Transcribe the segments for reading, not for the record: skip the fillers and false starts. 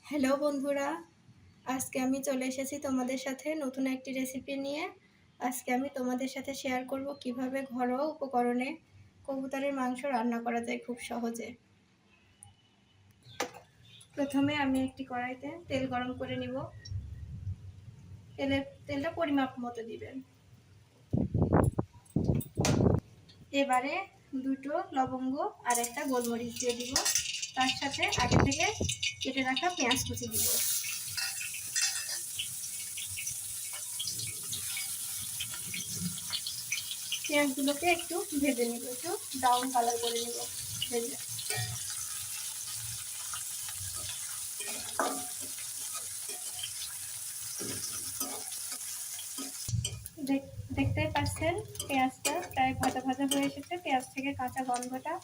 Hello বন্ধুরা, আজকে আমি চলে এসেছি তোমাদের সাথে নতুন একটি রেসিপি নিয়ে। আজকে আমি তোমাদের সাথে শেয়ার করব কিভাবে ঘরোয়া উপকরণে কবুতরের মাংস রান্না করা যায় খুব সহজে। প্রথমে আমি একটি কড়াইতে তেল গরম করে নিব। তেলটা পরিমাপ মতো দিবেন। এবারে দুটো লবঙ্গ আর একটা গোলমরিচ দিয়ে দিব। তার সাথে আগে থেকে কেটে রাখা পেঁয়াজ কুচি দিব। পেঁয়াজগুলোকে একটু ভেজে নিব, একটু ব্রাউন কালার করে নিব ভেজে। দেখতেই পাচ্ছেন পেঁয়াজটা প্রায় ভাজা ভাজা হয়ে এসেছে। পেঁয়াজ থেকে কাঁচা গন্ধটা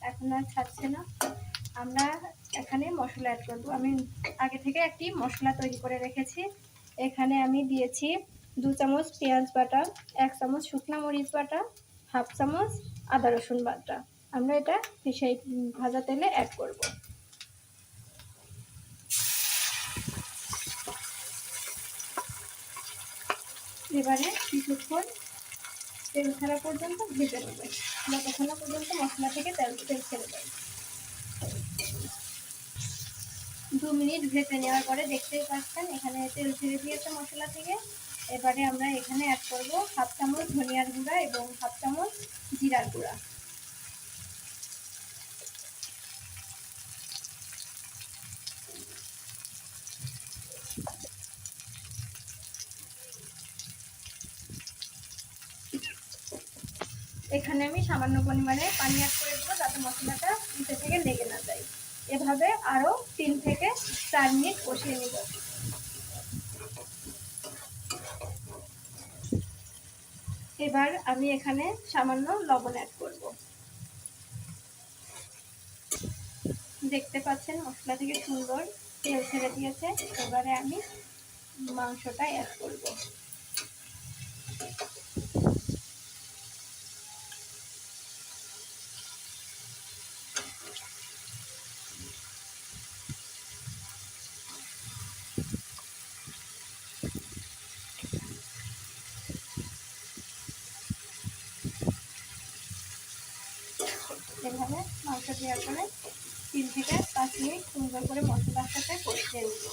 এখন আর ছাড়ছে না। আমরা এখানে মশলা অ্যাড করব। আমি আগে থেকে একটি মশলা তৈরি করে রেখেছি। এখানে আমি দিয়েছি 2 চামচ পেঁয়াজ বাটা, 1 চামচ শুকনা মরিচ বাটা, হাফ চামচ আদা রসুন বাটা। আমরা এটা সেই ভাজা তেলে অ্যাড করব। এবারে কিছুক্ষণ তেল ছাড়া পর্যন্ত ভেজে নেবেন, যতক্ষণ না পর্যন্ত মশলা থেকে তেল ছেড়ে দেয়। 2 মিনিট ভেজে নেওয়ার পরে দেখতেই পাচ্ছেন এখানে তেল ছেড়ে দিয়েছে মশলা থেকে। এবারে আমরা এখানে অ্যাড করব হাফ চামচ ধনিয়ার গুঁড়া এবং হাফ চামচ জিরার গুঁড়া। এখানে আমি সামান্য পরিমাণে পানি অ্যাড করে দেবো যাতে মশলাটা নিচে থেকে লেগে না যায়। এভাবে আরও 3 থেকে 4 মিনিট কষিয়ে নেব। এবার আমি এখানে সামান্য লবণ অ্যাড করব। দেখতে পাচ্ছেন মশলা থেকে সুন্দর তেল ছেড়ে দিয়েছে। এবারে আমি মাংসটা অ্যাড করব। এভাবে মাংস দেওয়ার পরে 3 থেকে 5 মিনিট সুন্দর করে মশলার সাথে কষিয়ে নেব।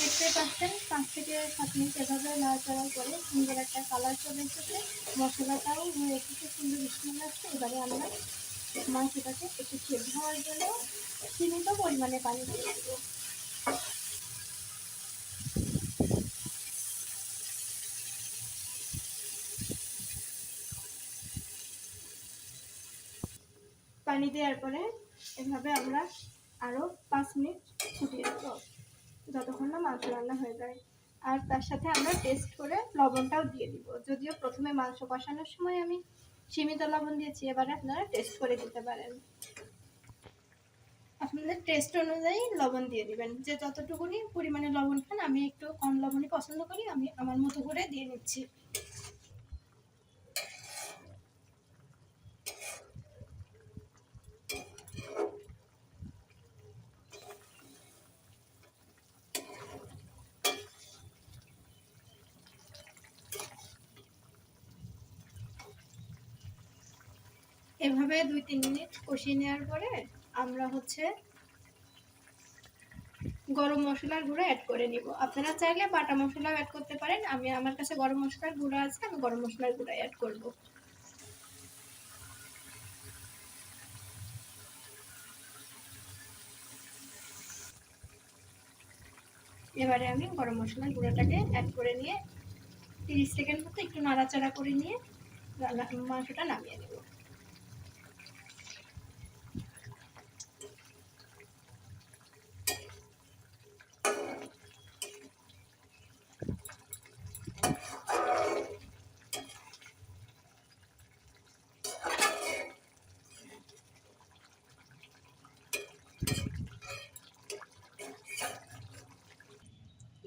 দেখতে পাচ্ছেন 5 থেকে 7 মিনিট এভাবে নাড়াচাড়া করে সুন্দর একটা কালার চলে এসেছে। মশলাটাও হয়ে এসেছে, সুন্দর স্মেল আসছে। এবারে আমরা মাংসটাকে একটু সেদ্ধ হওয়ার জন্য সীমিত পরিমাণে পানি দিয়ে দেব। পানি দেওয়ার পরে এভাবে আমরা আরও 5 মিনিট ফুটিয়ে দেব, যতক্ষণ না মাংস রান্না হয়ে যায়। আর তার সাথে আমরা টেস্ট করে লবণটাও দিয়ে দিব। যদিও প্রথমে মাংস কষানোর সময় আমি সীমিত লবণ দিয়েছি, এবারে আপনারা টেস্ট করে দিতে পারেন। আপনাদের টেস্ট অনুযায়ী লবণ দিয়ে দিবেন। যে যতটুকুনি পরিমাণে লবণ খান, আমি একটু কম লবণই পছন্দ করি, আমি আমার মতো করে দিয়ে নিচ্ছি। এভাবে 2-3 মিনিট কষিয়ে নেওয়ার পরে আমরা গরম মশলার গুঁড়ো অ্যাড করে নিব। আপনারা চাইলে বাটা মশলাও অ্যাড করতে পারেন। আমার কাছে গরম মশলার গুঁড়ো আছে, আমি গরম মশলার গুঁড়ো অ্যাড করব। এবারে আমি গরম মশলার গুঁড়োটাকে অ্যাড করে নিয়ে 30 সেকেন্ড মতো একটু নাড়াচাড়া করে নিয়ে মাংসটা নামিয়ে নেব।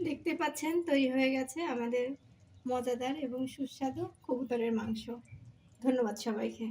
দেখতে পাচ্ছেন তৈরি হয়ে গেছে আমাদের মজাদার এবং সুস্বাদু কবুতরের মাংস। ধন্যবাদ সবাইকে।